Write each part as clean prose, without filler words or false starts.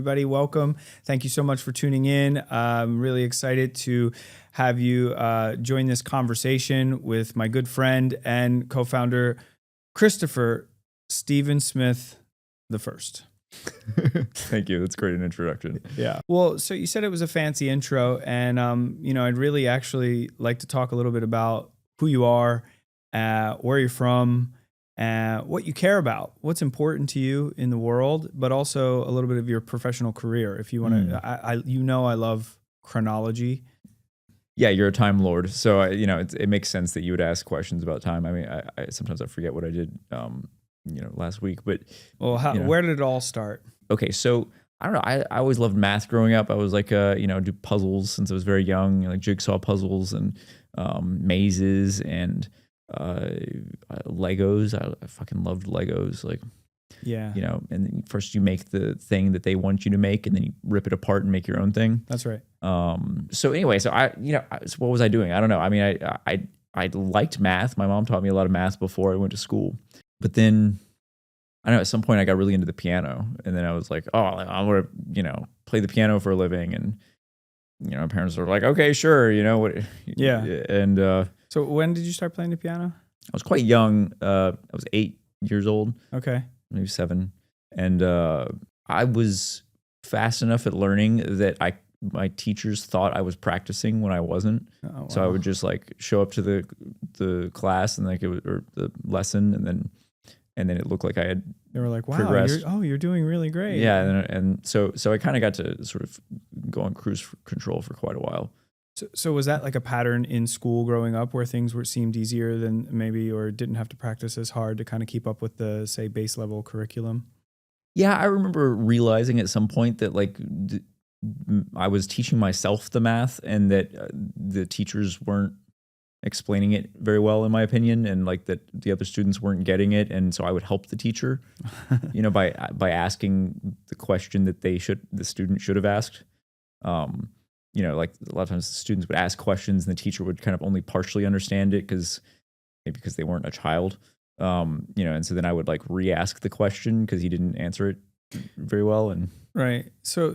everybody. Welcome. Thank you so much for tuning in. I'm really excited to have you join this conversation with my good friend and co-founder, Christopher Stephen Smith the First. Thank you. That's great an introduction. Yeah. Well, so you said it was a fancy intro, and I'd really actually like to talk a little bit about who you are, where you're from, what you care about, what's important to you in the world, but also a little bit of your professional career. If you want to, I love chronology. Yeah, you're a time lord, so it makes sense that you would ask questions about time. I mean, I sometimes I forget what I did, last week, but where did it all start? Okay, so I don't know. I always loved math growing up. I was like, do puzzles since I was very young, like jigsaw puzzles and mazes and Legos. I fucking loved Legos. Like, yeah, and then first you make the thing that they want you to make, and then you rip it apart and make your own thing. That's right. So anyway, so so what was I doing? I don't know. I mean, I liked math. My mom taught me a lot of math before I went to school. But then, I don't know, at some point I got really into the piano. And then I was like, oh, I want to, play the piano for a living. And, my parents were like, okay, sure, what. Yeah. And so when did you start playing the piano? I was quite young. I was 8 years old. Okay. Maybe 7. And I was fast enough at learning that my teachers thought I was practicing when I wasn't. Oh, wow. So I would just like show up to the class and or the lesson, and then it looked like I had. They were like, "Wow, progressed. you're doing really great." Yeah, and so I kind of got to sort of go on cruise control for quite a while. So was that like a pattern in school growing up where things seemed easier than maybe, or didn't have to practice as hard to kind of keep up with the, say, base level curriculum? Yeah, I remember realizing at some point that like I was teaching myself the math, and that the teachers weren't explaining it very well, in my opinion, and like that the other students weren't getting it, and so I would help the teacher, by asking the question that the student should have asked. Like a lot of times the students would ask questions, and the teacher would kind of only partially understand it because they weren't a child, and so then I would like re-ask the question because he didn't answer it very well. And right. So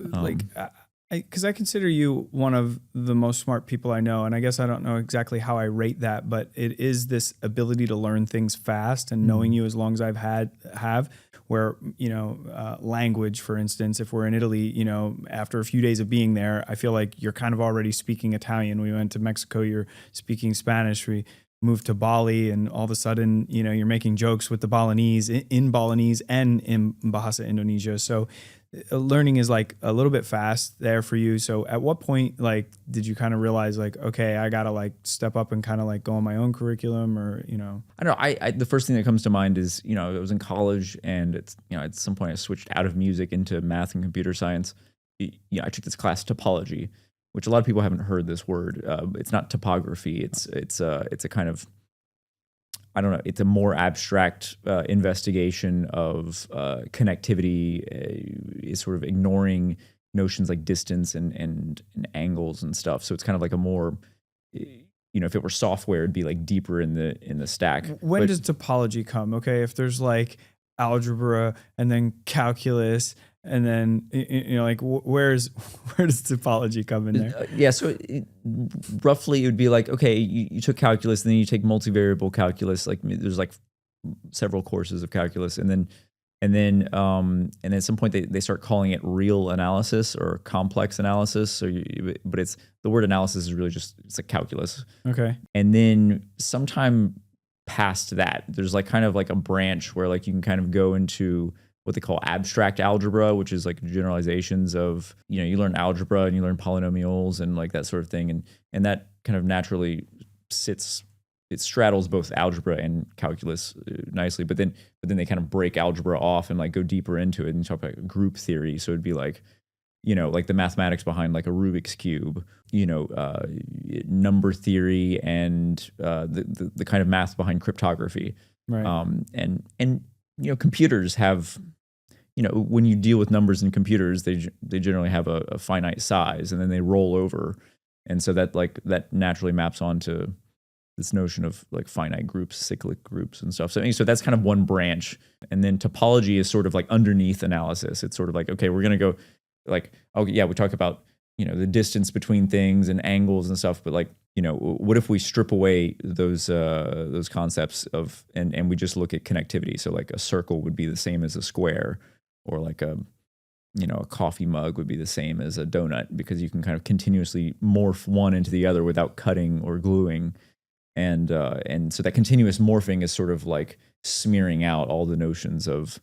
because I consider you one of the most smart people I know, and I guess I don't know exactly how I rate that, but it is this ability to learn things fast, and knowing you as long as I've have where, language, for instance, if we're in Italy, after a few days of being there, I feel like you're kind of already speaking Italian. We went to Mexico, you're speaking Spanish. We moved to Bali, and all of a sudden, you're making jokes with the Balinese in Balinese and in Bahasa Indonesia. So learning is like a little bit fast there for you. So at what point, like, did you kind of realize like, okay, I got to like step up and kind of like go on my own curriculum, or, I don't know. I the first thing that comes to mind is, I was in college, and it's, at some point I switched out of music into math and computer science. I took this class, topology, which a lot of people haven't heard this word. It's not topography. It's a kind of, I don't know, it's a more abstract investigation of connectivity, is sort of ignoring notions like distance and angles and stuff. So it's kind of like a more, if it were software, it'd be like deeper in the stack. When does topology come? Okay, if there's like algebra and then calculus, and then, where does topology come in there? So roughly it would be like, okay, you took calculus, and then you take multivariable calculus. Like there's like several courses of calculus, and then at some point they start calling it real analysis or complex analysis. So, but it's the word analysis is really it's like calculus. Okay. And then sometime past that, there's like kind of like a branch where like you can kind of go into what they call abstract algebra, which is like generalizations of, you learn algebra and you learn polynomials and like that sort of thing. And that kind of naturally it straddles both algebra and calculus nicely. But then they kind of break algebra off and like go deeper into it and talk about group theory. So it'd be like, like the mathematics behind like a Rubik's Cube, number theory and the kind of math behind cryptography. Right. And computers have, when you deal with numbers in computers, they generally have a finite size, and then they roll over, and so that naturally maps onto this notion of like finite groups, cyclic groups, and stuff. So that's kind of one branch, and then topology is sort of like underneath analysis. It's sort of like, okay, we're gonna go like, oh yeah, we talk about, the distance between things and angles and stuff, but like, what if we strip away those concepts and we just look at connectivity? So like a circle would be the same as a square, or like a coffee mug would be the same as a donut, because you can kind of continuously morph one into the other without cutting or gluing. And so that continuous morphing is sort of like smearing out all the notions of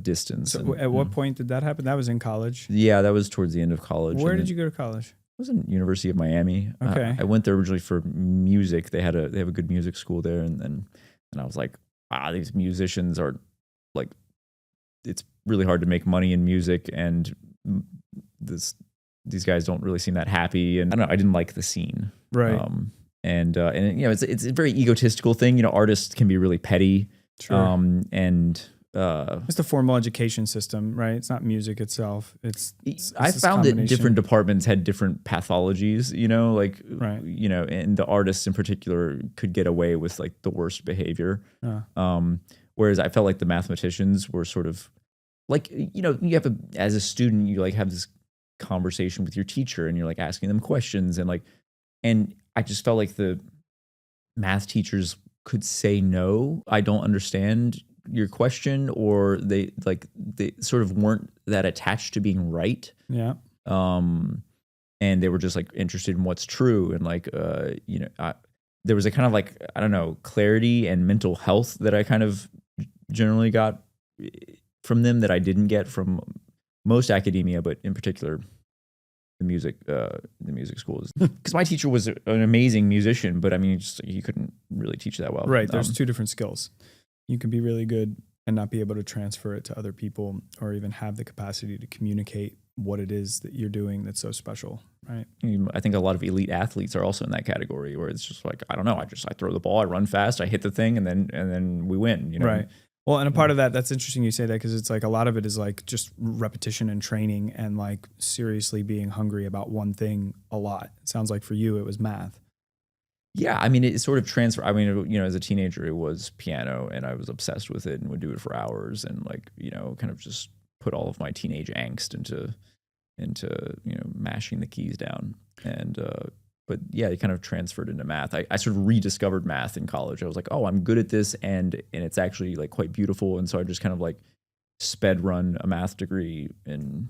distance. So at what point did that happen? That was in college? Yeah, that was towards the end of college. Where did you go to college? I was in University of Miami. Okay. I went there originally for music. They have a good music school there, and I was like, these musicians are like, it's really hard to make money in music, and these guys don't really seem that happy, and I don't know, I didn't like the scene. Right. And it's a very egotistical thing. Artists can be really petty. Sure. It's the formal education system, right? It's not music itself. I found that different departments had different pathologies, right. And the artists in particular could get away with like the worst behavior. Whereas I felt like the mathematicians were sort of like, you have as a student, you like have this conversation with your teacher and you're like asking them questions and I just felt like the math teachers could say, no, I don't understand your question, or they sort of weren't that attached to being right. Yeah. And they were just like interested in what's true. And like, there was a kind of like, I don't know, clarity and mental health that I kind of generally got from them that I didn't get from most academia, but in particular the music schools. Because my teacher was an amazing musician, but I mean, he couldn't really teach that well. Right. There's two different skills. You can be really good and not be able to transfer it to other people, or even have the capacity to communicate what it is that you're doing that's so special, right? I think a lot of elite athletes are also in that category, where it's just like, I don't know, I throw the ball, I run fast, I hit the thing, and then we win. Right. Well, and a part of that's interesting you say that, because it's like a lot of it is like just repetition and training and like seriously being hungry about one thing a lot. It sounds like for you it was math. Yeah, I mean, it sort of transferred. I mean, as a teenager, it was piano, and I was obsessed with it and would do it for hours, and like, kind of just put all of my teenage angst into mashing the keys down. And but yeah, it kind of transferred into math. I sort of rediscovered math in college. I was like, oh, I'm good at this, and it's actually like quite beautiful. And so I just kind of like sped run a math degree in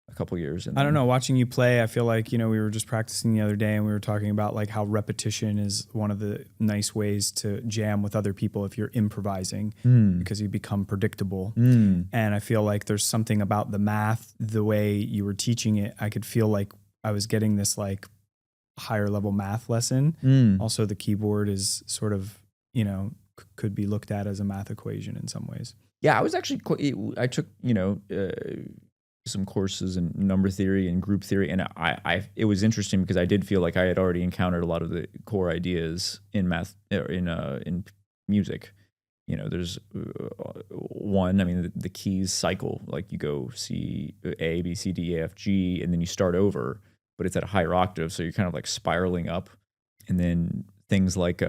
a couple years. And I don't know, watching you play, I feel like, we were just practicing the other day and we were talking about like how repetition is one of the nice ways to jam with other people if you're improvising, because you become predictable. And I feel like there's something about the math, the way you were teaching it, I could feel like I was getting this like higher level math lesson. Also, the keyboard is sort of, could be looked at as a math equation in some ways. Yeah, I was actually I took, some courses in number theory and group theory, and it was interesting because I did feel like I had already encountered a lot of the core ideas in math, or in music. There's one. I mean, the keys cycle. Like you go C, A, B, C, D, E, F, G, and then you start over, but it's at a higher octave, so you're kind of like spiraling up. And then things like,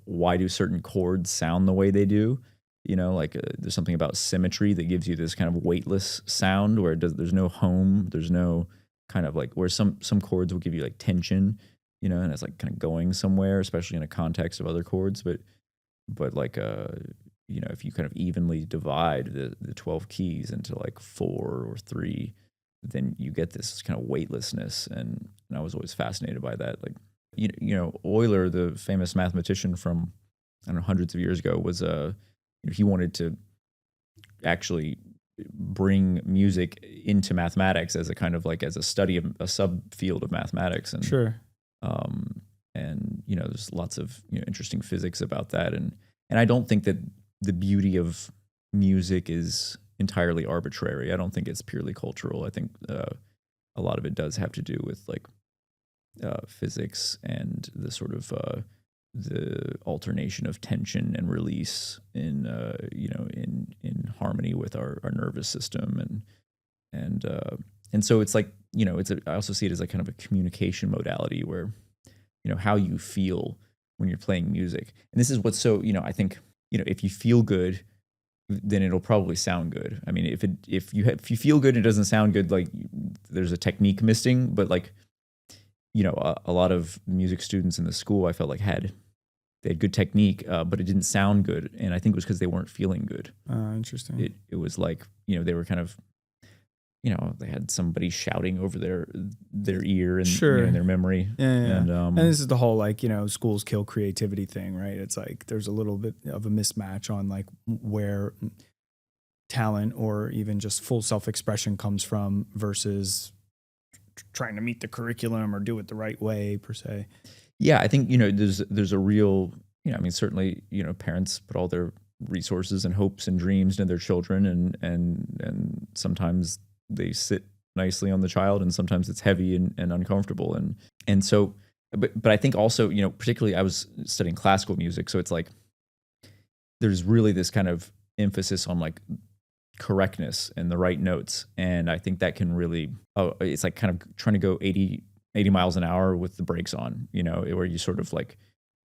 why do certain chords sound the way they do? There's something about symmetry that gives you this kind of weightless sound where there's no home, there's no kind of like, where some chords will give you like tension, and it's like kind of going somewhere, especially in a context of other chords. But like, if you kind of evenly divide the 12 keys into like 4 or 3, then you get this kind of weightlessness. And I was always fascinated by that. Like, Euler, the famous mathematician from, I don't know, hundreds of years ago, was he wanted to actually bring music into mathematics as a kind of like as a study of a subfield of mathematics. And sure. And there's lots of interesting physics about that. And I don't think that the beauty of music is entirely arbitrary. I don't think it's purely cultural. I think a lot of it does have to do with like physics and the sort of the alternation of tension and release in harmony with our nervous system, and so it's like, I also see it as like kind of a communication modality where how you feel when you're playing music. And this is what's so, I think, if you feel good, then it'll probably sound good. I mean, if you feel good and it doesn't sound good, like there's a technique missing. But like, you know, a lot of music students in the school I felt like they had good technique, but it didn't sound good, and I think it was because they weren't feeling good. Interesting. It was like, you know, they were kind of, you know, they had somebody shouting over their ear and Sure. you know, in their memory. Yeah. And this is the whole like, you know, schools kill creativity thing, right? It's like there's a little bit of a mismatch on like where talent or even just full self-expression comes from versus trying to meet the curriculum or do it the right way per se. Yeah, I think, you know, there's a real, you know, I mean, certainly, you know, parents put all their resources and hopes and dreams into their children, and sometimes they sit nicely on the child, and sometimes it's heavy and uncomfortable, and so, but I think also, you know, particularly I was studying classical music, so it's like there's really this kind of emphasis on like correctness and the right notes, and I think that can really, it's like kind of trying to go 80 miles an hour with the brakes on, you know, where you sort of like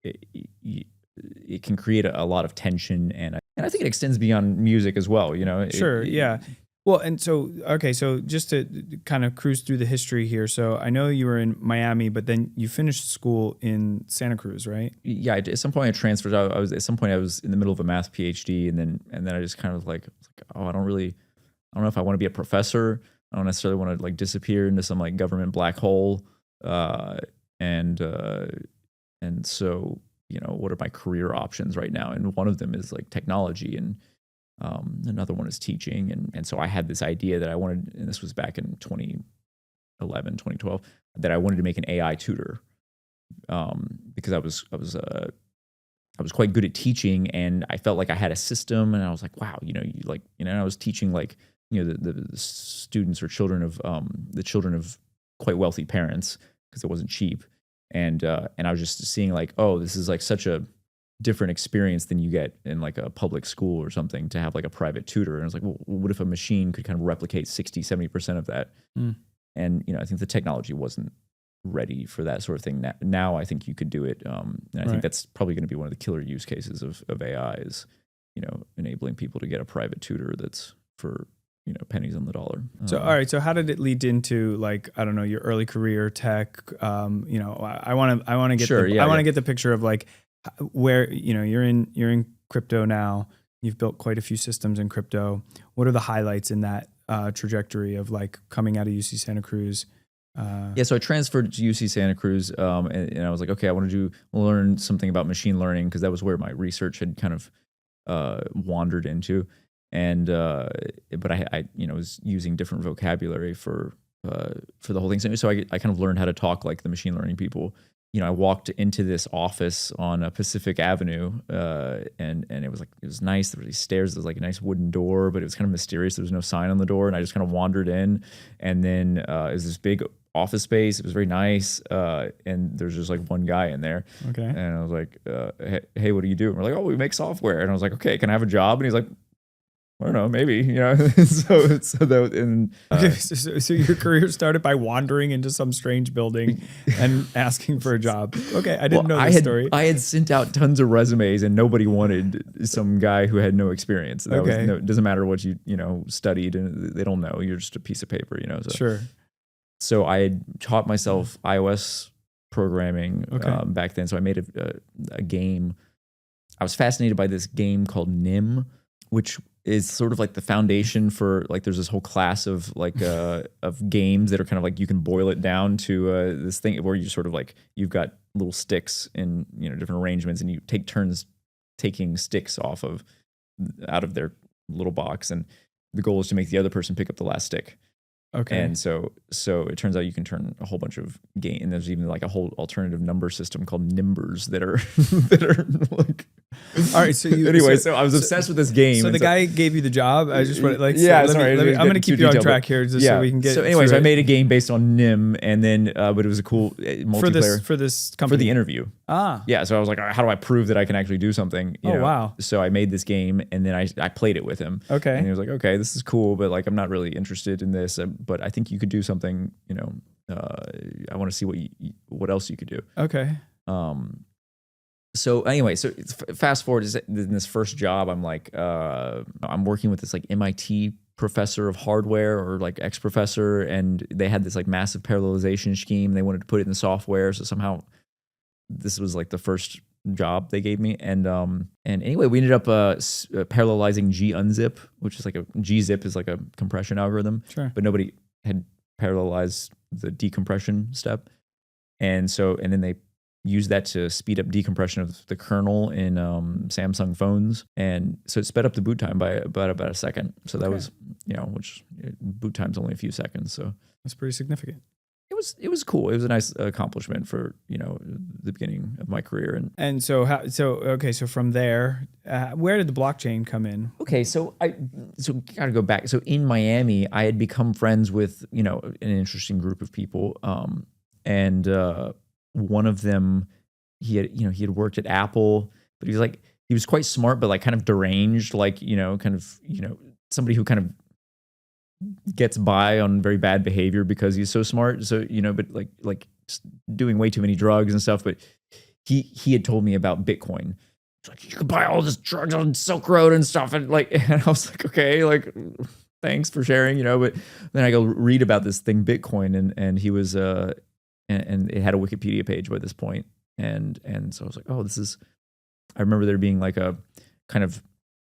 it can create a lot of tension, and I think it extends beyond music as well, you know. Sure, yeah. Well, and so, okay, so just to kind of cruise through the history here. So I know you were in Miami, but then you finished school in Santa Cruz, right? Yeah, at some point I transferred. I was in the middle of a math PhD, and then I just kind of like, oh, I don't know if I want to be a professor. I don't necessarily want to like disappear into some like government black hole. And so, you know, what are my career options right now? And one of them is like technology, and another one is teaching. And so I had this idea that I wanted, and this was back in 2011, 2012, that I wanted to make an AI tutor, because I was quite good at teaching, and I felt like I had a system, and I was like, wow, you know, I was teaching like, you know, the students or children of quite wealthy parents, because it wasn't cheap. And I was just seeing like, oh, this is like such a different experience than you get in like a public school or something, to have like a private tutor. And I was like, well, what if a machine could kind of replicate 60-70% of that? And, you know, I think the technology wasn't ready for that sort of thing. Now I think you could do it. And I think that's probably going to be one of the killer use cases of AI is, you know, enabling people to get a private tutor that's for, you know, pennies on the dollar. So, all right. So how did it lead into like, I don't know, your early career tech? You know, I want to get, to get the picture of like where, you know, you're in crypto now. You've built quite a few systems in crypto. What are the highlights in that trajectory of like coming out of UC Santa Cruz? So I transferred to UC Santa Cruz, and I was like, okay, I want to learn something about machine learning, because that was where my research had kind of wandered into. And but I you know, was using different vocabulary for the whole thing. So I kind of learned how to talk like the machine learning people. You know, I walked into this office on Pacific Avenue, and it was nice. There were these stairs. There was like a nice wooden door, but it was kind of mysterious. There was no sign on the door, and I just kind of wandered in. And then it was this big office space. It was very nice, and there's just like one guy in there. Okay. And I was like, "Hey, what do you do?" And we're like, "Oh, we make software." And I was like, "Okay, can I have a job?" And he's like, I don't know, maybe, you know. So your career started by wandering into some strange building and asking for a job. Okay, I didn't know this story. I had sent out tons of resumes, and nobody wanted some guy who had no experience. It doesn't matter what you studied, and they don't know. You're just a piece of paper, you know. So. Sure. So I had taught myself iOS programming back then. So I made a game. I was fascinated by this game called Nim, which is sort of like the foundation for like, there's this whole class of like of games that are kind of like, you can boil it down to this thing where you sort of like, you've got little sticks in, you know, different arrangements, and you take turns taking sticks out of their little box, and the goal is to make the other person pick up the last stick. Okay. And so it turns out you can turn a whole bunch of game, and there's even like a whole alternative number system called Nimbers that are like. All right. So I was obsessed with this game. So the guy gave you the job. I just want like. Yeah. I'm going to keep you on track here, just so we can get. So anyways, I made a game based on Nim, and then but it was a cool multiplayer for this company, for the interview. Yeah. So I was like, how do I prove that I can actually do something? You know? Wow. So I made this game, and then I played it with him. Okay. And he was like, okay, this is cool, but like I'm not really interested in this. But I think you could do something, you know, I want to see what else you could do. Okay. So anyway, so fast forward is in this first job, I'm like, I'm working with this like MIT professor of hardware or like ex-professor, and they had this like massive parallelization scheme. They wanted to put it in the software, so somehow this was like the first job they gave me, and anyway, we ended up parallelizing G-unzip, which is like a G-zip is like a compression algorithm, Sure. but nobody had parallelized the decompression step, and then they use that to speed up decompression of the kernel in Samsung phones. And so it sped up the boot time by about a second. So that was, which boot time's only a few seconds. So that's pretty significant. It was cool. It was a nice accomplishment for, the beginning of my career. And so from there, where did the blockchain come in? Okay. So gotta go back. So in Miami, I had become friends with, an interesting group of people. And one of them, he had worked at Apple, but he was quite smart, but like kind of deranged, like, somebody who kind of gets by on very bad behavior because he's so smart. So, but like doing way too many drugs and stuff. But he had told me about Bitcoin. He's like, you could buy all this drugs on Silk Road and stuff. And I was like, okay, like, thanks for sharing, but then I go read about this thing, Bitcoin, and he was, and it had a Wikipedia page by this point. And so I was like, oh, I remember there being like a kind of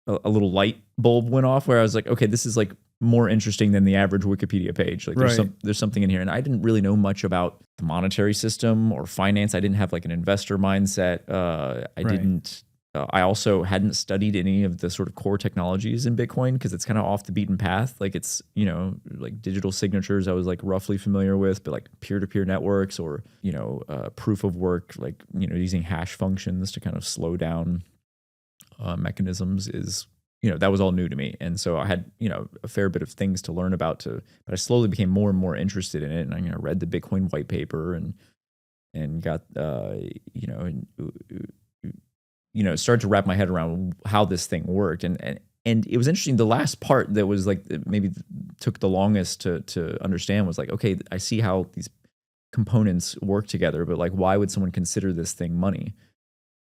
a little light bulb went off where I was like, okay, this is like more interesting than the average Wikipedia page. Like there's something in here. And I didn't really know much about the monetary system or finance. I didn't have like an investor mindset. I also hadn't studied any of the sort of core technologies in Bitcoin because it's kind of off the beaten path. Like it's, like digital signatures I was like roughly familiar with, but like peer-to-peer networks or, proof of work, like, using hash functions to kind of slow down mechanisms is, that was all new to me. And so I had, a fair bit of things to learn about but I slowly became more and more interested in it. And I read the Bitcoin white paper and got, started to wrap my head around how this thing worked. And it was interesting. The last part that was like, maybe took the longest to understand was like, okay, I see how these components work together, but like, why would someone consider this thing money?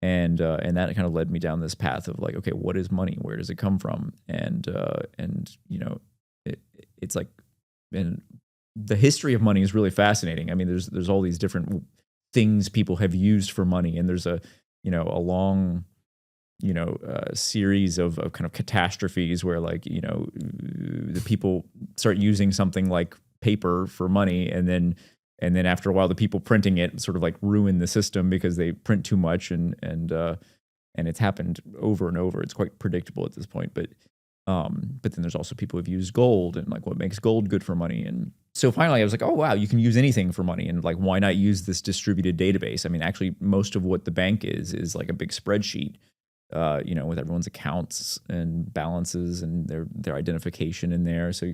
And that kind of led me down this path of like, okay, what is money? Where does it come from? And it's like, and the history of money is really fascinating. I mean, there's all these different things people have used for money, and there's a long, series of kind of catastrophes where like, the people start using something like paper for money, and then after a while, the people printing it sort of like ruin the system because they print too much, and it's happened over and over. It's quite predictable at this point, but then there's also people who've used gold and like what makes gold good for money. And so finally I was like, oh wow, you can use anything for money, and like, why not use this distributed database? I mean, actually most of what the bank is like a big spreadsheet, with everyone's accounts and balances and their identification in there. So,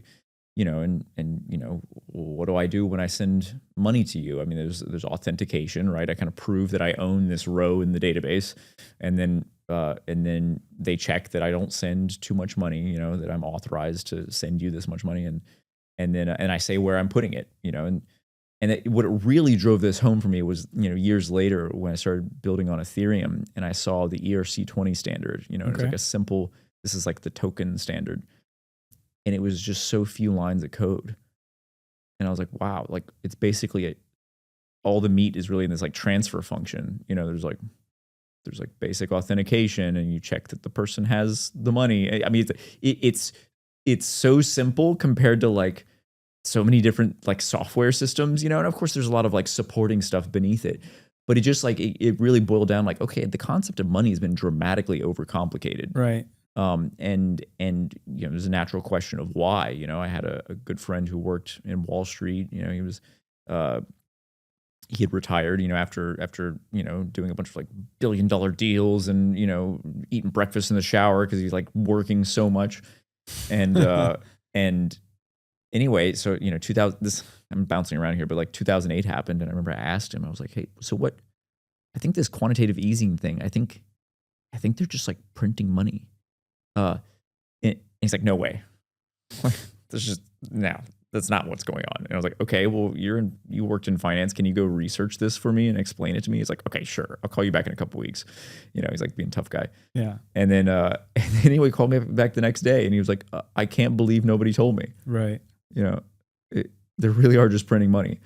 what do I do when I send money to you? I mean, there's authentication, right? I kind of prove that I own this row in the database, and then they check that I don't send too much money, that I'm authorized to send you this much money, and then I say where I'm putting it, what really drove this home for me was, years later when I started building on Ethereum and I saw the ERC20 standard, it was like a simple, this is like the token standard. And it was just so few lines of code. And I was like, wow, like it's basically all the meat is really in this like transfer function. There's like basic authentication, and you check that the person has the money. I mean, it's so simple compared to like so many different like software systems, and of course there's a lot of like supporting stuff beneath it. But it just like, it really boiled down like, okay, the concept of money has been dramatically overcomplicated. Right. And there's a natural question of why. I had a good friend who worked in Wall Street. He was he had retired, after doing a bunch of like $1 billion deals and eating breakfast in the shower because he's like working so much. And and anyway, so 2000. I'm bouncing around here, but like 2008 happened, and I remember I asked him. I was like, hey, so what? I think this quantitative easing thing. I think they're just like printing money. And he's like, no way. There's just no. that's not what's going on. And I was like, okay, well, you worked in finance. Can you go research this for me and explain it to me? He's like, okay, sure. I'll call you back in a couple weeks. He's like being a tough guy. Yeah. And then he called me back the next day and he was like, I can't believe nobody told me. Right. They really are just printing money.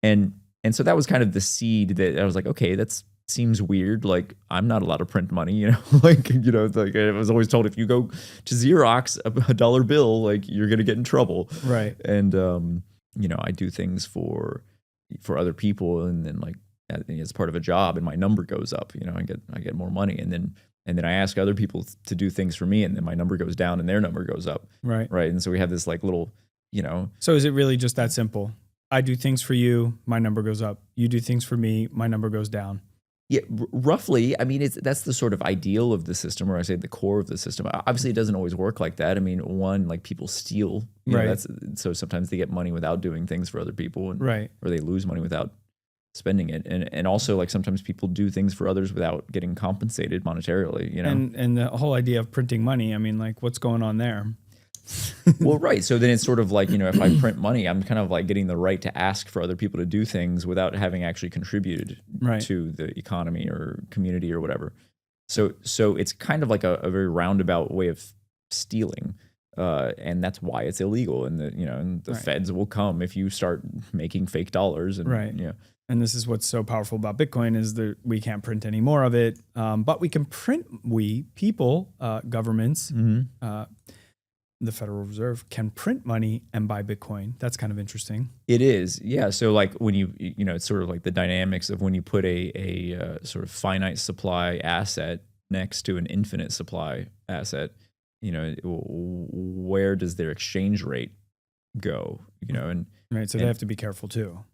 And so that was kind of the seed that I was like, okay, that's seems weird. Like I'm not allowed to print money, like I was always told if you go to Xerox a dollar bill, like you're gonna get in trouble. Right. And I do things for other people, and then like as part of a job, and my number goes up. I get more money, and then I ask other people to do things for me, and then my number goes down, and their number goes up. Right. Right. And so we have this like little, So is it really just that simple? I do things for you, my number goes up. You do things for me, my number goes down. Yeah, roughly. I mean, that's the sort of ideal of the system, or I say the core of the system. Obviously, it doesn't always work like that. I mean, like people steal, right? So sometimes they get money without doing things for other people, and right, or they lose money without spending it, and also like sometimes people do things for others without getting compensated monetarily. And the whole idea of printing money. I mean, like, what's going on there? Well, right. So then it's sort of like, if I print money, I'm kind of like getting the right to ask for other people to do things without having actually contributed to the economy or community or whatever. So it's kind of like a very roundabout way of stealing. And that's why it's illegal. And the feds will come if you start making fake dollars. And, And this is what's so powerful about Bitcoin is that we can't print any more of it. But we can print, people, governments, the Federal Reserve can print money and buy Bitcoin. That's kind of interesting. It is. Yeah. So like when it's sort of like the dynamics of when you put a sort of finite supply asset next to an infinite supply asset, where does their exchange rate go? And right. So they have to be careful too.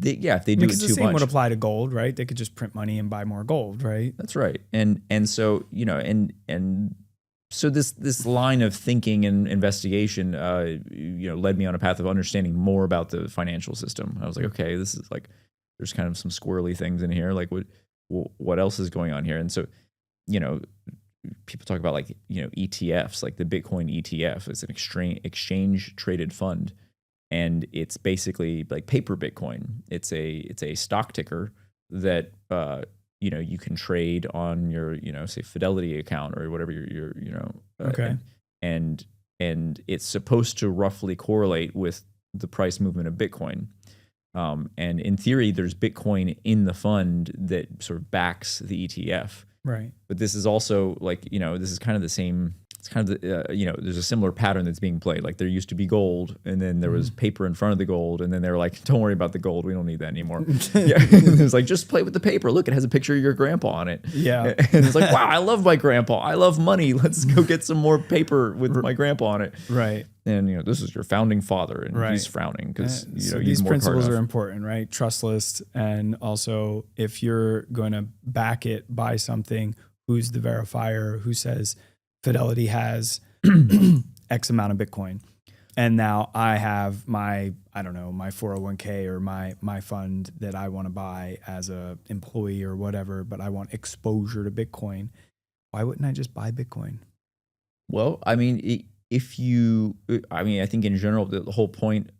If they do it too much. The same would apply to gold, right? They could just print money and buy more gold, right? That's right. And so, so this line of thinking and investigation, led me on a path of understanding more about the financial system. I was like, okay, this is like, there's kind of some squirrely things in here. Like what else is going on here? And so, people talk about like, ETFs, like the Bitcoin ETF. It's an exchange traded fund. And it's basically like paper Bitcoin. It's a stock ticker that, you can trade on your, say Fidelity account or whatever your okay. And it's supposed to roughly correlate with the price movement of Bitcoin. And in theory, there's Bitcoin in the fund that sort of backs the ETF. Right. But this is also like, this is kind of the same. It's kind of there's a similar pattern that's being played. Like there used to be gold, and then there was paper in front of the gold, and then they were like, "Don't worry about the gold. We don't need that anymore." It was like, just play with the paper. Look, it has a picture of your grandpa on it. Yeah, and it's like, wow, I love my grandpa. I love money. Let's go get some more paper with my grandpa on it. Right. And this is your founding father, and he's frowning because so these principles are important, right? Trustless, and also if you're going to back it by something, who's the verifier? Who says Fidelity has X amount of Bitcoin, and now I have my 401k or my fund that I want to buy as a employee or whatever, but I want exposure to Bitcoin. Why wouldn't I just buy Bitcoin? Well, I mean, I think in general, the whole point,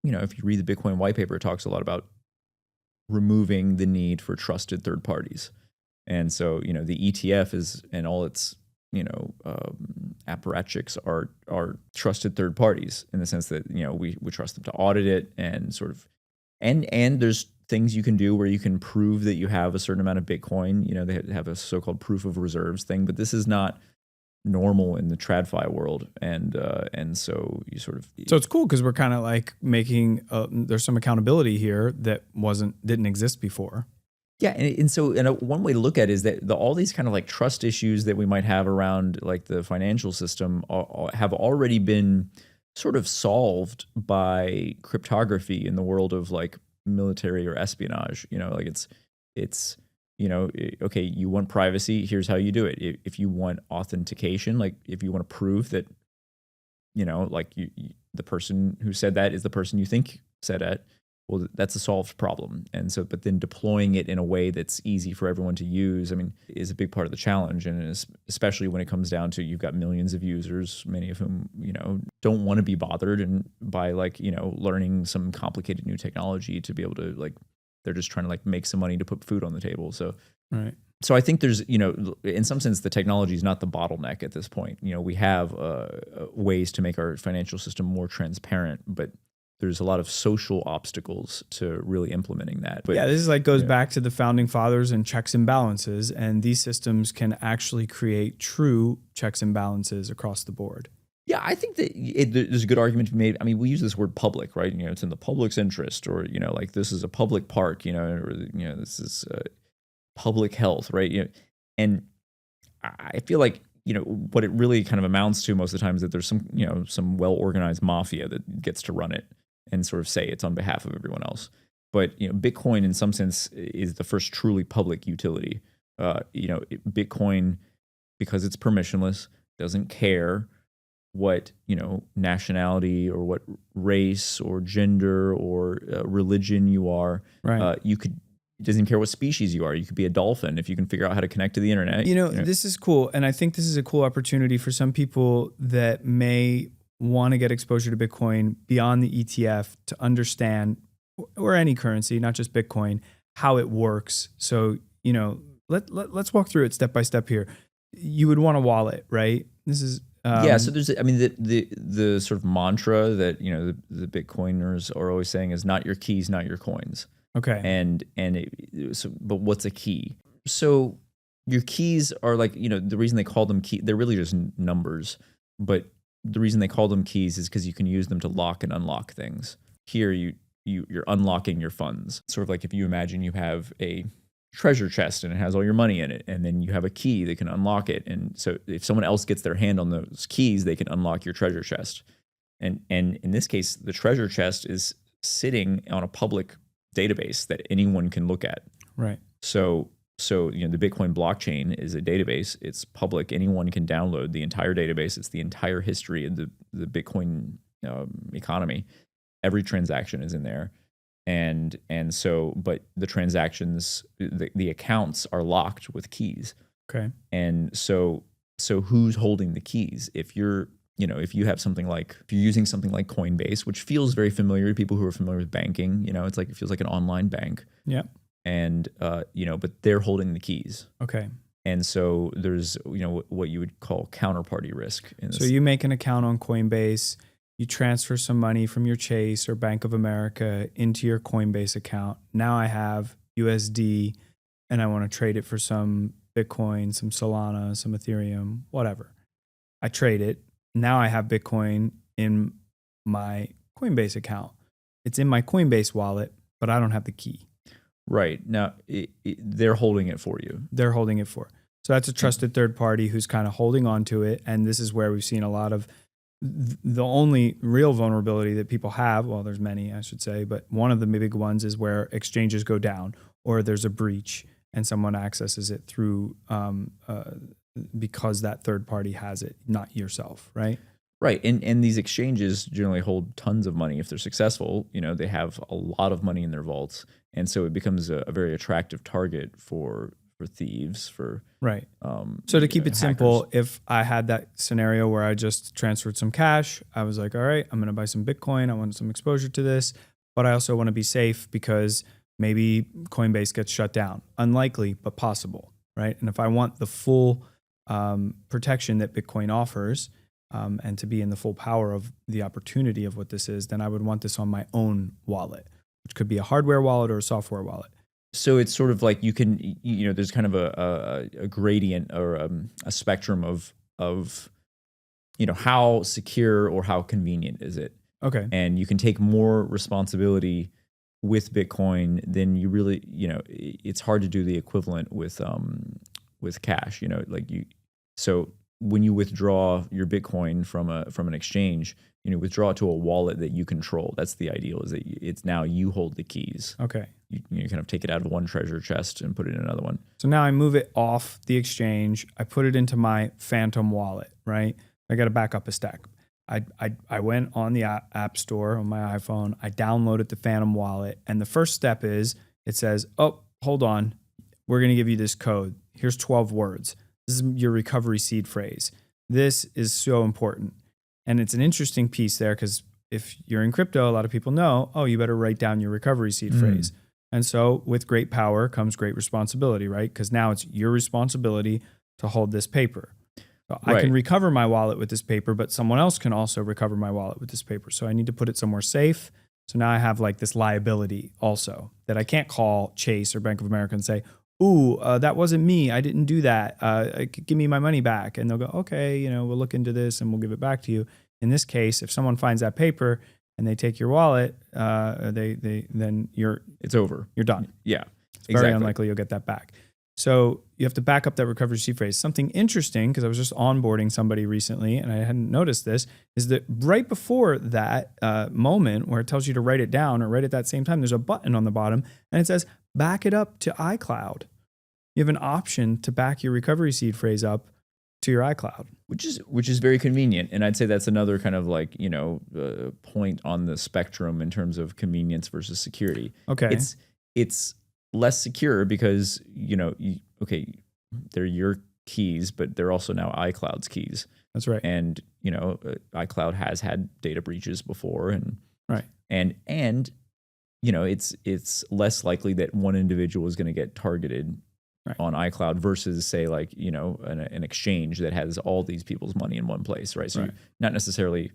if you read the Bitcoin white paper, it talks a lot about removing the need for trusted third parties. And so, the ETF is, and all its apparatchiks are trusted third parties in the sense that we trust them to audit it and sort of and there's things you can do where you can prove that you have a certain amount of Bitcoin. They have a so-called proof of reserves thing, but this is not normal in the TradFi world, and so you sort of so it's cool because we're kind of like making there's some accountability here that didn't exist before. Yeah, and so one way to look at it is that all these kind of like trust issues that we might have around like the financial system have already been sort of solved by cryptography in the world of like military or espionage. Like it's okay, you want privacy, here's how you do it. If you want authentication, like if you want to prove that like the person who said that is the person you think said it, well, that's a solved problem. And so, but then deploying it in a way that's easy for everyone to use, I mean, is a big part of the challenge. And especially when it comes down to, you've got millions of users, many of whom, don't want to be bothered and by learning some complicated new technology to be able to they're just trying to make some money to put food on the table. So, right. So I think there's, in some sense, the technology is not the bottleneck at this point. We have ways to make our financial system more transparent, but there's a lot of social obstacles to really implementing that. But, yeah, this is goes back to the founding fathers and checks and balances, and these systems can actually create true checks and balances across the board. Yeah, I think that there's a good argument to be made. I mean, we use this word public, right? It's in the public's interest, or this is a public park, or this is public health, right? And I feel like what it really kind of amounts to most of the time is that there's some well-organized mafia that gets to run it and sort of say it's on behalf of everyone else. But Bitcoin, in some sense, is the first truly public utility. Bitcoin, because it's permissionless, doesn't care what nationality or what race or gender or religion you are. Right. It doesn't even care what species you are. You could be a dolphin if you can figure out how to connect to the internet. This is cool. And I think this is a cool opportunity for some people that may want to get exposure to Bitcoin beyond the ETF to understand, or any currency, not just Bitcoin, how it works. So, let's walk through it step by step here. You would want a wallet, right? This is... So there's, the sort of mantra that, the Bitcoiners are always saying is not your keys, not your coins. Okay. But what's a key? So your keys are the reason they call them key, they're really just numbers, but the reason they call them keys is because you can use them to lock and unlock things. Here you're unlocking your funds. Sort of like if you imagine you have a treasure chest and it has all your money in it, and then you have a key that can unlock it. And so if someone else gets their hand on those keys, they can unlock your treasure chest. And in this case, the treasure chest is sitting on a public database that anyone can look at. Right. So the Bitcoin blockchain is a database. It's public. Anyone can download the entire database. It's the entire history of the Bitcoin economy. Every transaction is in there. And so, but the transactions, the accounts are locked with keys. Okay. And so who's holding the keys? If you're using something like Coinbase, which feels very familiar to people who are familiar with banking, it feels like an online bank. Yeah. And, but they're holding the keys. Okay. And so there's, what you would call counterparty risk. So you make an account on Coinbase, you transfer some money from your Chase or Bank of America into your Coinbase account. Now I have USD and I want to trade it for some Bitcoin, some Solana, some Ethereum, whatever. I trade it. Now I have Bitcoin in my Coinbase account. It's in my Coinbase wallet, but I don't have the key. Right. Now, they're holding it for you. They're holding it for. So that's a trusted third party who's kind of holding on to it. And this is where we've seen a lot of the only real vulnerability that people have. Well, there's many, I should say, but one of the big ones is where exchanges go down or there's a breach and someone accesses it through because that third party has it, not yourself, right? Right. And these exchanges generally hold tons of money if they're successful. They have a lot of money in their vaults. And so it becomes a very attractive target for thieves, right. So to keep it hackers. simple, if I had that scenario where I just transferred some cash, I was like, all right, I'm going to buy some Bitcoin. I want some exposure to this, but I also want to be safe because maybe Coinbase gets shut down. Unlikely, but possible, right? And if I want the full protection that Bitcoin offers, and to be in the full power of the opportunity of what this is, then I would want this on my own wallet, which could be a hardware wallet or a software wallet. So it's sort of like you can, there's kind of a gradient or a spectrum of how secure or how convenient is it. Okay. And you can take more responsibility with Bitcoin than you really, it's hard to do the equivalent with cash, so when you withdraw your Bitcoin from an exchange, withdraw it to a wallet that you control. That's the ideal, is that it's now you hold the keys. Okay. You kind of take it out of one treasure chest and put it in another one. So now I move it off the exchange. I put it into my Phantom wallet, right? I got to back up a step. I went on the app store on my iPhone. I downloaded the Phantom wallet. And the first step is it says, oh, hold on. We're going to give you this code. Here's 12 words. This is your recovery seed phrase. This is so important. And it's an interesting piece there because if you're in crypto, a lot of people know, oh, you better write down your recovery seed phrase. And so with great power comes great responsibility, right? Because now it's your responsibility to hold this paper. So I can recover my wallet with this paper, but someone else can also recover my wallet with this paper. So I need to put it somewhere safe. So now I have like this liability also that I can't call Chase or Bank of America and say, ooh, that wasn't me. I didn't do that. Give me my money back. And they'll go, okay, we'll look into this and we'll give it back to you. In this case, if someone finds that paper and they take your wallet, then it's over. You're done. Yeah, it's very unlikely you'll get that back. So you have to back up that recovery seed phrase. Something interesting, because I was just onboarding somebody recently and I hadn't noticed this, is that right before that moment where it tells you to write it down or write it that same time, there's a button on the bottom and it says, back it up to iCloud. You have an option to back your recovery seed phrase up to your iCloud. Which is very convenient. And I'd say that's another kind of like, point on the spectrum in terms of convenience versus security. Okay. It's less secure because, they're your keys, but they're also now iCloud's keys. That's right. And, iCloud has had data breaches before and it's less likely that one individual is going to get targeted on iCloud versus say like, an exchange that has all these people's money in one place, right? So you're not necessarily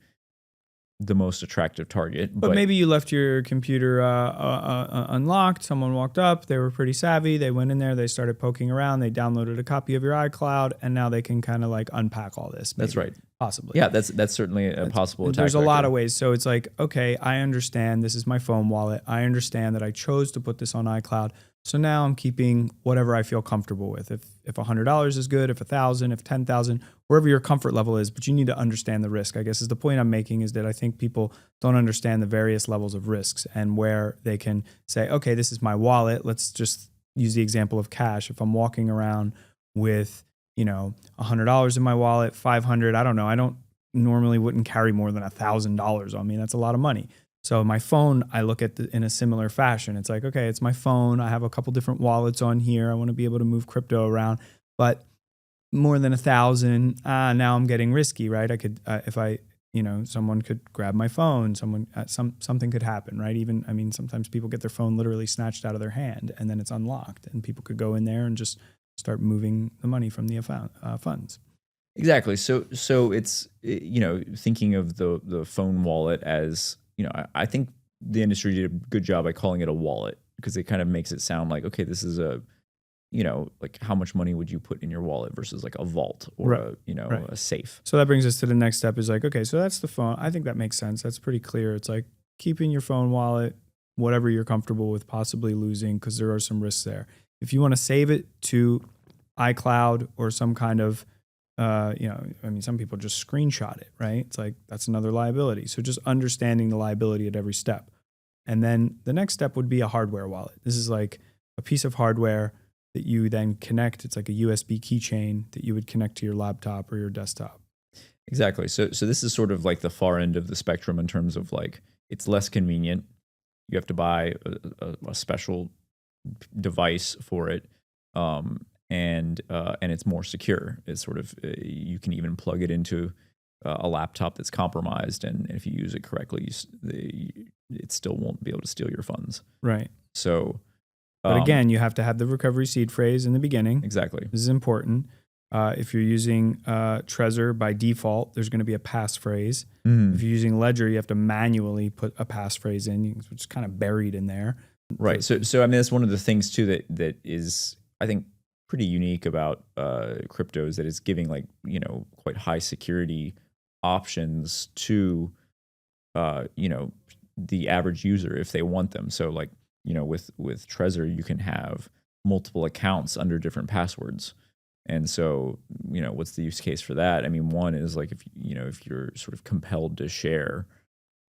the most attractive target. But maybe you left your computer unlocked. Someone walked up. They were pretty savvy. They went in there. They started poking around. They downloaded a copy of your iCloud, and now they can kind of like unpack all this. Maybe, that's right. Possibly. Yeah, that's certainly a possible attack. There's a lot of ways. So it's like, okay, I understand this is my phone wallet. I understand that I chose to put this on iCloud. So now I'm keeping whatever I feel comfortable with. If $100 is good, if $1,000, if $10,000, wherever your comfort level is, but you need to understand the risk. I guess is the point I'm making is that I think people don't understand the various levels of risks and where they can say, okay, this is my wallet. Let's just use the example of cash. If I'm walking around with, $100 in my wallet, $500, I don't know. I don't normally wouldn't carry more than $1,000 on me. That's a lot of money. So my phone, I look at in a similar fashion. It's like, okay, it's my phone. I have a couple different wallets on here. I want to be able to move crypto around, but more than 1,000, now I'm getting risky, right? I could, if I, someone could grab my phone, something could happen, right? Sometimes people get their phone literally snatched out of their hand and then it's unlocked and people could go in there and just start moving the money from the funds. Exactly. So it's, thinking of the phone wallet as, I think the industry did a good job by calling it a wallet because it kind of makes it sound like, okay, this is a, like how much money would you put in your wallet versus like a vault or a safe. So that brings us to the next step is like, okay, so that's the phone. I think that makes sense. That's pretty clear. It's like keeping your phone wallet, whatever you're comfortable with possibly losing because there are some risks there. If you want to save it to iCloud or some kind of some people just screenshot it, right? It's like, that's another liability. So just understanding the liability at every step. And then the next step would be a hardware wallet. This is like a piece of hardware that you then connect. It's like a USB keychain that you would connect to your laptop or your desktop. Exactly. So this is sort of like the far end of the spectrum in terms of like, it's less convenient. You have to buy a special device for it. And it's more secure. It's sort of, you can even plug it into a laptop that's compromised. And if you use it correctly, it still won't be able to steal your funds. Right. So, but again, you have to have the recovery seed phrase in the beginning. Exactly. This is important. If you're using Trezor by default, there's going to be a passphrase. If you're using Ledger, you have to manually put a passphrase in, which is kind of buried in there. Right. So that's one of the things too that is, I think, pretty unique about crypto is that it's giving like, quite high security options to, the average user if they want them. So like, with Trezor, you can have multiple accounts under different passwords. And so, what's the use case for that? I mean, one is like, if you're sort of compelled to share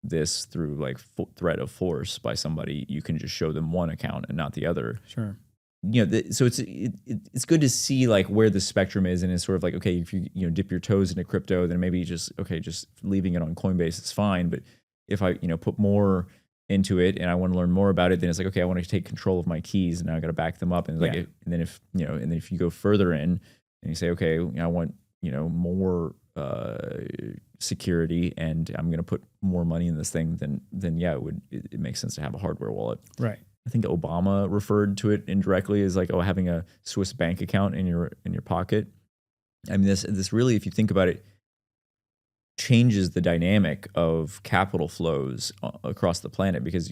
this through like threat of force by somebody, you can just show them one account and not the other. Sure. so it's good to see like where the spectrum is, and it's sort of like, okay, if you dip your toes into crypto, then maybe just leaving it on Coinbase is fine. But if I put more into it and I want to learn more about it, then it's like, okay, I want to take control of my keys, and now I got to back them up. And it's like, and then if you go further in and you say, okay, I want more security, and I'm going to put more money in this thing, then yeah, it makes sense to have a hardware wallet. Right. I think Obama referred to it indirectly as like, having a Swiss bank account in your pocket. I mean, this really, if you think about it, changes the dynamic of capital flows across the planet, because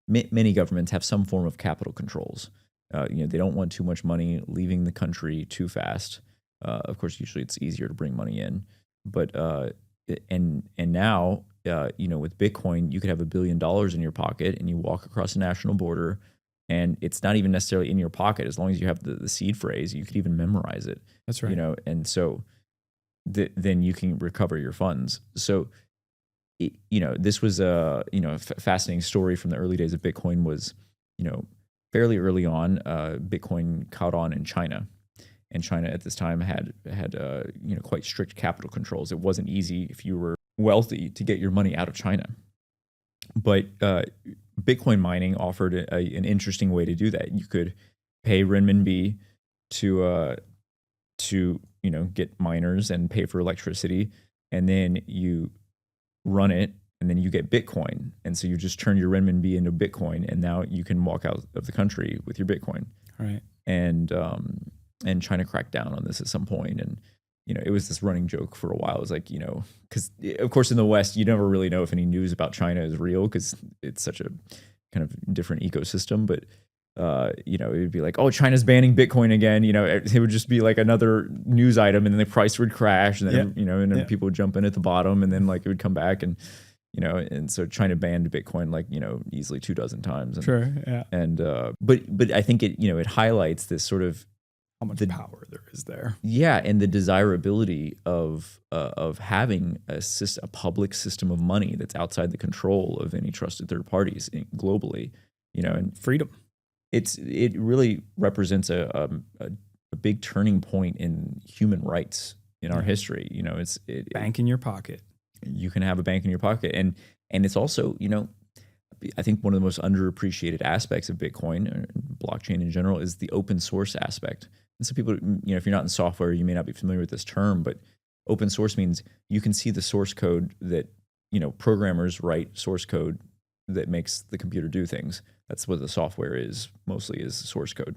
many governments have some form of capital controls. They don't want too much money leaving the country too fast. Of course, usually it's easier to bring money in, but and now with Bitcoin, you could have $1 billion in your pocket, and you walk across a national border, and it's not even necessarily in your pocket. As long as you have the seed phrase, you could even memorize it. That's right. And so then you can recover your funds. So this was a fascinating story from the early days of Bitcoin. Was fairly early on, Bitcoin caught on in China. And China at this time had quite strict capital controls. It wasn't easy if you were wealthy to get your money out of China. But Bitcoin mining offered an interesting way to do that. You could pay renminbi to get miners and pay for electricity, and then you run it, and then you get Bitcoin. And so you just turn your renminbi into Bitcoin, and now you can walk out of the country with your Bitcoin. Right. And China cracked down on this at some point, and it was this running joke for a while. It was like, because of course in the West you never really know if any news about China is real, because it's such a kind of different ecosystem. But it would be like, oh, China's banning Bitcoin again. It would just be like another news item, and then the price would crash, and then and then people would jump in at the bottom, and then like it would come back, and and so China banned Bitcoin like easily 24 times. And, sure, yeah. And but I think it highlights this sort of how much power there is there. Yeah, and the desirability of having a public system of money that's outside the control of any trusted third parties globally. And freedom. It really represents a big turning point in human rights in our history. Bank in your pocket. You can have a bank in your pocket, and it's also I think one of the most underappreciated aspects of Bitcoin or blockchain in general is the open source aspect. And so people, if you're not in software, you may not be familiar with this term, but open source means you can see the source code that, programmers write source code that makes the computer do things. That's what the software is, mostly is source code.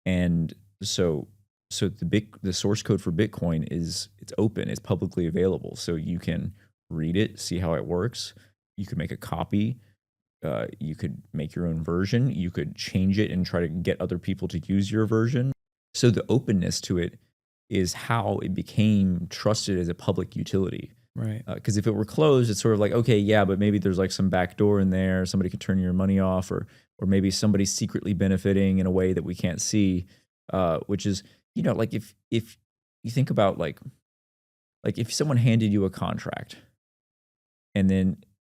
And so the source code for Bitcoin it's open, it's publicly available. So you can read it, see how it works. You can make a copy. You could make your own version. You could change it and try to get other people to use your version. So the openness to it is how it became trusted as a public utility. Right. Because if it were closed, it's sort of like, okay, yeah, but maybe there's like some back door in there. Somebody could turn your money off, or maybe somebody's secretly benefiting in a way that we can't see. Which is, like if you think about like if someone handed you a contract, and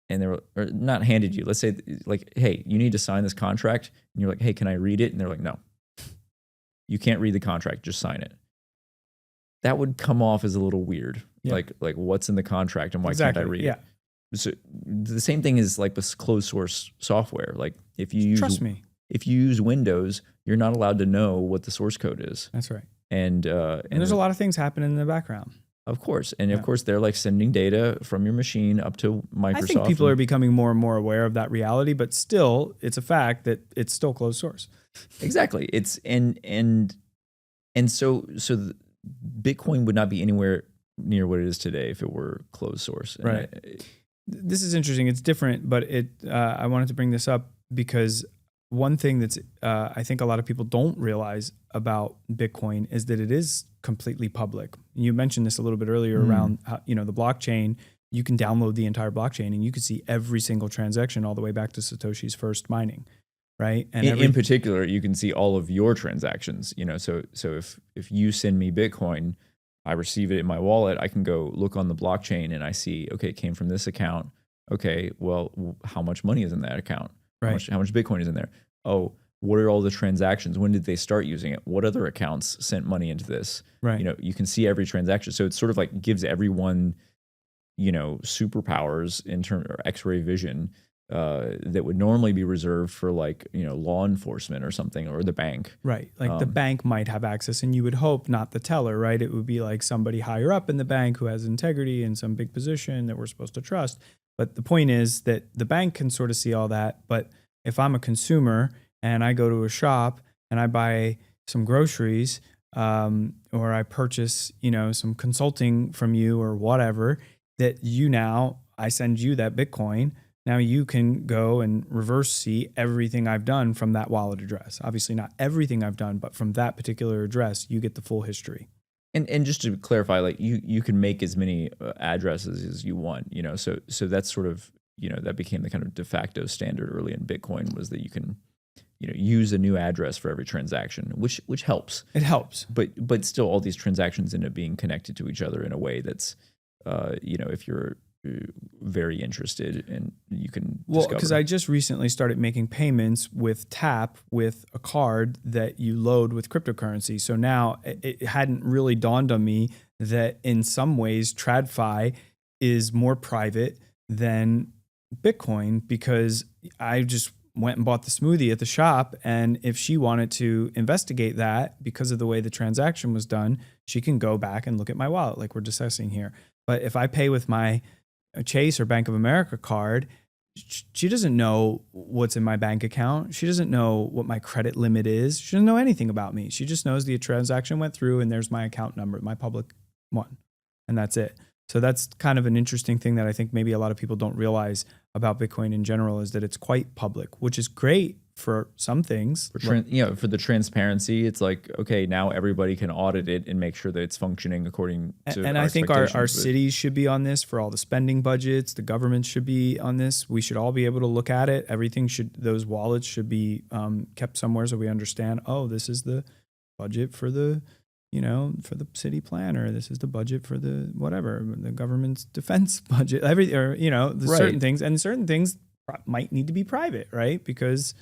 they were, or not handed you, let's say like, hey, you need to sign this contract, and you're like, hey, can I read it? And they're like, no. You can't read the contract, just sign it. That would come off as a little weird. Yeah. Like what's in the contract and why can't I read it? So the same thing is like with closed source software. Like if you use Windows, you're not allowed to know what the source code is. That's right. And there's a lot of things happening in the background. Of course. And of course, they're like sending data from your machine up to Microsoft. I think people are becoming more and more aware of that reality, but still, it's a fact that it's still closed source. Exactly. It's and so Bitcoin would not be anywhere near what it is today if it were closed source. Right. This is interesting. It's different, but I wanted to bring this up because one thing that's I think a lot of people don't realize about Bitcoin is that it is completely public. You mentioned this a little bit earlier around how, the blockchain. You can download the entire blockchain and you can see every single transaction all the way back to Satoshi's first mining, right? And in particular, you can see all of your transactions. So if you send me Bitcoin, I receive it in my wallet. I can go look on the blockchain and I see, okay, it came from this account. Okay, well, how much money is in that account? Right. How much Bitcoin is in there? Oh, what are all the transactions? When did they start using it? What other accounts sent money into this? Right. You know, you can see every transaction. So it's sort of like gives everyone, you know, superpowers in terms or X-ray vision that would normally be reserved for like, you know, law enforcement or something, or the bank. Right. Like the bank might have access, and you would hope not the teller, right? It would be like somebody higher up in the bank who has integrity in some big position that we're supposed to trust. But the point is that the bank can sort of see all that. But if I'm a consumer and I go to a shop and I buy some groceries, or I purchase, you know, some consulting from you or whatever, that I send you that Bitcoin. Now you can go and reverse see everything I've done from that wallet address. Obviously not everything I've done, but from that particular address, you get the full history. And just to clarify, like you can make as many addresses as you want, you know, so that's sort of, you know, that became the kind of de facto standard early in Bitcoin, was that you can, you know, use a new address for every transaction, which helps. It helps. But still all these transactions end up being connected to each other in a way that's, you know, if you're very interested and you can because I just recently started making payments with Tap with a card that you load with cryptocurrency. So now it hadn't really dawned on me that in some ways TradFi is more private than Bitcoin, because I just went and bought the smoothie at the shop, and if she wanted to investigate that because of the way the transaction was done, she can go back and look at my wallet like we're discussing here. But if I pay with my Chase or Bank of America card, she doesn't know what's in my bank account. She doesn't know what my credit limit is. She doesn't know anything about me. She just knows the transaction went through and there's my account number, my public one, and that's it. So that's kind of an interesting thing that I think maybe a lot of people don't realize about Bitcoin in general, is that it's quite public, which is great for some things. You know, for the transparency, it's like, okay, now everybody can audit it and make sure that it's functioning according to and our I think our expectations. cities should be on this for all the spending budgets. The government should be on this. We should all be able to look at it. Those wallets should be kept somewhere so we understand, oh, this is the budget for the, you know, for the city planner. This is the budget for the whatever, the government's defense budget, or, you know, the certain things, and certain things might need to be private, right? Because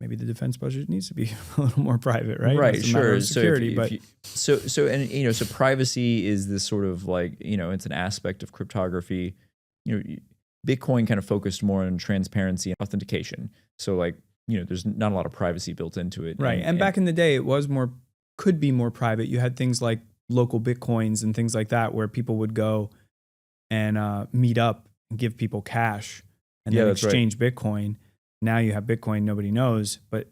maybe the defense budget needs to be a little more private, right? Right, sure. Security, and you know, so privacy is this sort of like, you know, it's an aspect of cryptography. You know, Bitcoin kind of focused more on transparency and authentication. So like, you know, there's not a lot of privacy built into it. Right. And back in the day, could be more private. You had things like local Bitcoins and things like that, where people would go and meet up and give people cash and then exchange Bitcoin. Now you have Bitcoin, nobody knows, but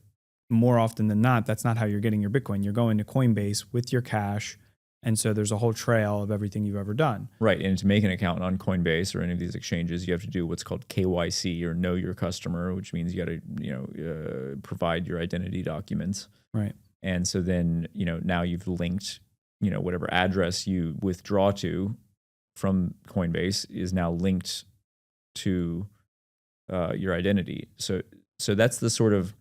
more often than not, that's not how you're getting your Bitcoin. You're going to Coinbase with your cash. And so there's a whole trail of everything you've ever done. Right. And to make an account on Coinbase or any of these exchanges, you have to do what's called KYC, or know your customer, which means you got to, you know, provide your identity documents. Right. And so then, you know, now you've linked, you know, whatever address you withdraw to from Coinbase is now linked to your identity. So that's the sort of,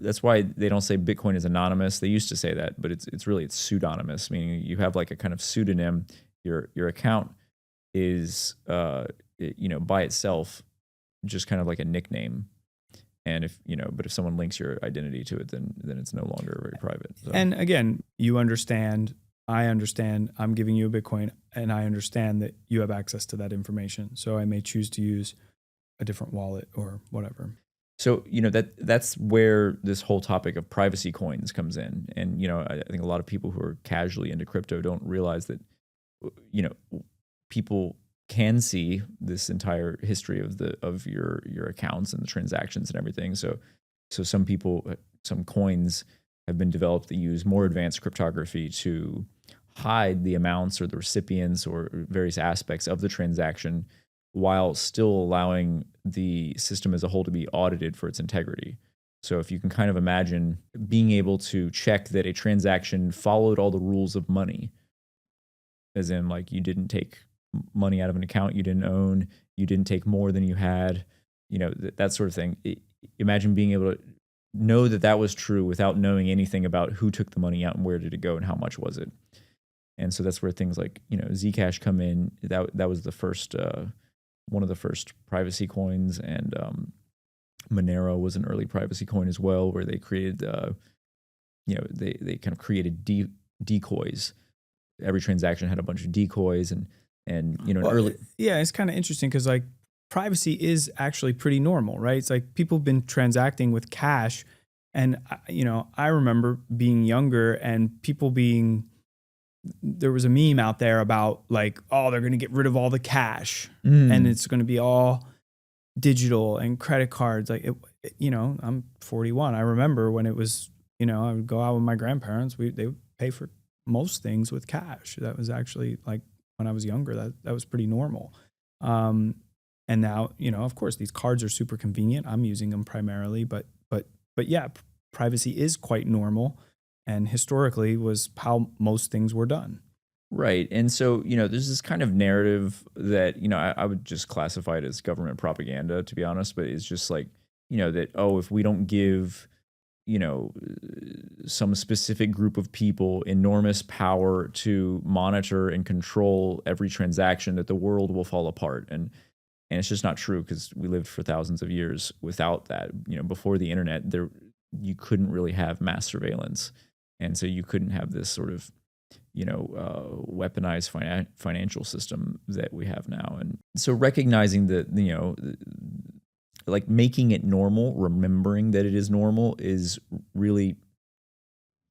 that's why they don't say Bitcoin is anonymous. They used to say that, but it's pseudonymous, meaning you have like a kind of pseudonym. Your account is, you know, by itself, just kind of like a nickname. And if, you know, but if someone links your identity to it, then it's no longer very private. So. And again, you understand, I understand, I'm giving you a Bitcoin, and I understand that you have access to that information. So I may choose to use a different wallet or whatever. So, you know, that's where this whole topic of privacy coins comes in. And, you know, I think a lot of people who are casually into crypto don't realize that, you know, people can see this entire history of your accounts and the transactions and everything. So some coins have been developed that use more advanced cryptography to hide the amounts or the recipients or various aspects of the transaction, while still allowing the system as a whole to be audited for its integrity. So if you can kind of imagine being able to check that a transaction followed all the rules of money, as in like you didn't take money out of an account you didn't own, you didn't take more than you had, you know, that sort of thing. Imagine being able to know that that was true without knowing anything about who took the money out and where did it go and how much was it. And so that's where things like, you know, Zcash come in. That was the first one of the first privacy coins, and Monero was an early privacy coin as well, where they created, they kind of created decoys. Every transaction had a bunch of decoys, and yeah, it's kind of interesting because like privacy is actually pretty normal, right? It's like people have been transacting with cash, and I remember being younger and people being. There was a meme out there about like, oh, they're going to get rid of all the cash and it's going to be all digital and credit cards. Like, I'm 41. I remember when it was, I would go out with my grandparents. They would pay for most things with cash. That was actually like when I was younger, that was pretty normal. And now, of course, these cards are super convenient. I'm using them primarily, but yeah, privacy is quite normal. And historically was how most things were done. Right. And so, there's this kind of narrative that, I would just classify it as government propaganda, to be honest, but it's just like, that, if we don't give, some specific group of people enormous power to monitor and control every transaction, that the world will fall apart. And it's just not true, because we lived for thousands of years without that. Before the internet, you couldn't really have mass surveillance. And so you couldn't have this sort of, weaponized financial system that we have now. And so recognizing that, like making it normal, remembering that it is normal is really,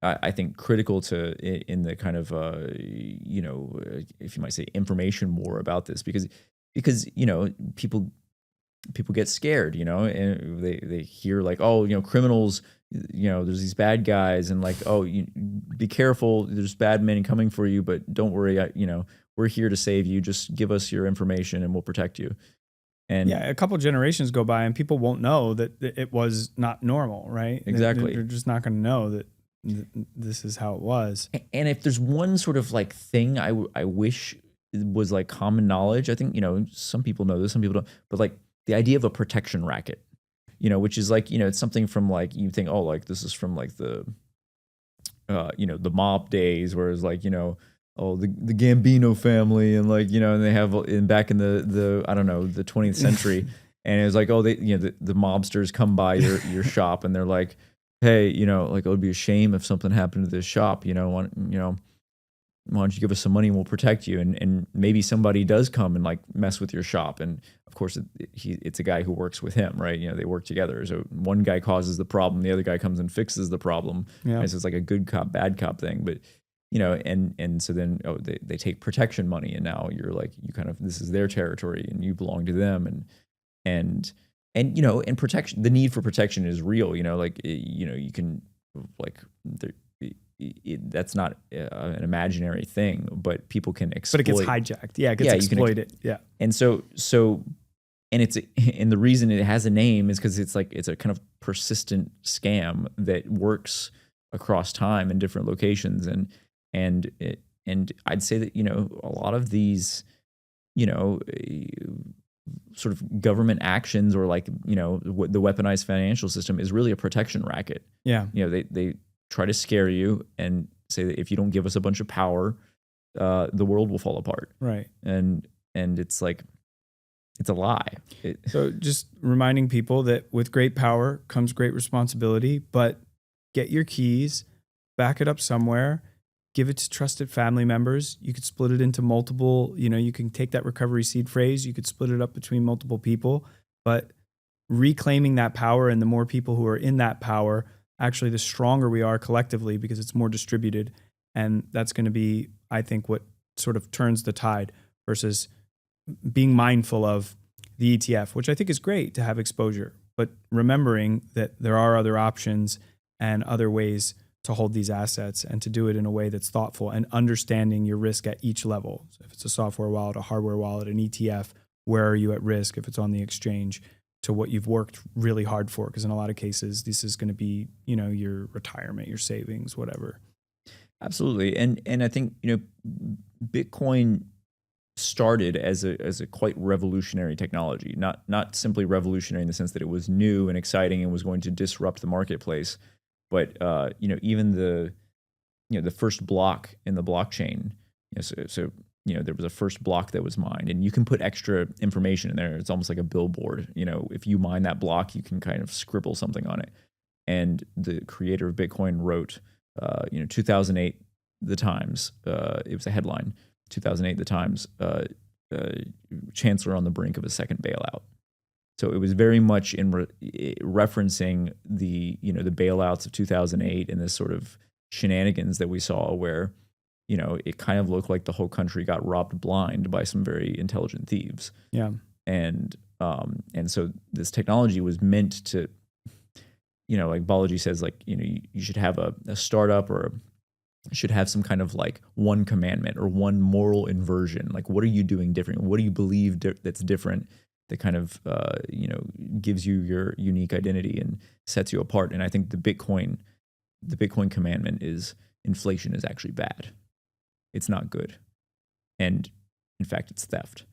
I think, critical to in the kind of, if you might say, information war about this, because people get scared, and they hear like, criminals, there's these bad guys, and like, be careful, there's bad men coming for you, but don't worry, we're here to save you. Just give us your information and we'll protect you. And yeah, a couple generations go by and people won't know that it was not normal, right? Exactly. They're just not going to know that this is how it was. And if there's one sort of like thing I wish was like common knowledge, I think, some people know this, some people don't, but like the idea of a protection racket, which is like, it's something from like, you think, like this is from like the, the mob days, where it's like, the Gambino family, and like, and they have back in the I don't know, the 20th century, and it was like, the mobsters come by your shop, and they're like, hey, like, it would be a shame if something happened to this shop, why don't you give us some money and we'll protect you? And maybe somebody does come and like mess with your shop. And of course it's a guy who works with him, right? They work together. So one guy causes the problem, the other guy comes and fixes the problem. Yeah. And so it's like a good cop, bad cop thing. But, and so then they take protection money, and now you're like, this is their territory and you belong to them. And protection, the need for protection is real, you can like, that's not an imaginary thing, but people can exploit. But it gets hijacked. Yeah, it gets exploited. Yeah. And so, and the reason it has a name is because it's a kind of persistent scam that works across time in different locations. And I'd say that, a lot of these, sort of government actions, or like, the weaponized financial system is really a protection racket. Yeah. They try to scare you and say that if you don't give us a bunch of power, the world will fall apart. Right. And it's like, it's a lie. So just reminding people that with great power comes great responsibility, but get your keys, back it up somewhere, give it to trusted family members. You could split it into multiple, you can take that recovery seed phrase, you could split it up between multiple people, but reclaiming that power, and the more people who are in that power, actually the stronger we are collectively, because it's more distributed. And that's going to be, I think, what sort of turns the tide, versus being mindful of the ETF, which I think is great to have exposure, but remembering that there are other options and other ways to hold these assets, and to do it in a way that's thoughtful, and understanding your risk at each level. So if it's a software wallet, a hardware wallet, an ETF, where are you at risk if it's on the exchange, to what you've worked really hard for? Because in a lot of cases, this is going to be, your retirement, your savings, whatever. Absolutely. And I think, Bitcoin started as a quite revolutionary technology, not simply revolutionary in the sense that it was new and exciting and was going to disrupt the marketplace, but even the first block in the blockchain. So there was a first block that was mined, and you can put extra information in there. It's almost like a billboard. If you mine that block, you can kind of scribble something on it. And the creator of Bitcoin wrote, 2008, the Times, it was a headline, 2008, the Times, chancellor on the brink of a second bailout. So it was very much in referencing the bailouts of 2008 and this sort of shenanigans that we saw where, it kind of looked like the whole country got robbed blind by some very intelligent thieves. Yeah. And so this technology was meant to, like Balaji says, like, you should have a startup or should have some kind of like one commandment or one moral inversion. Like, what are you doing different? What do you believe that's different that kind of, gives you your unique identity and sets you apart? And I think the Bitcoin commandment is inflation is actually bad. It's not good. And in fact, it's theft.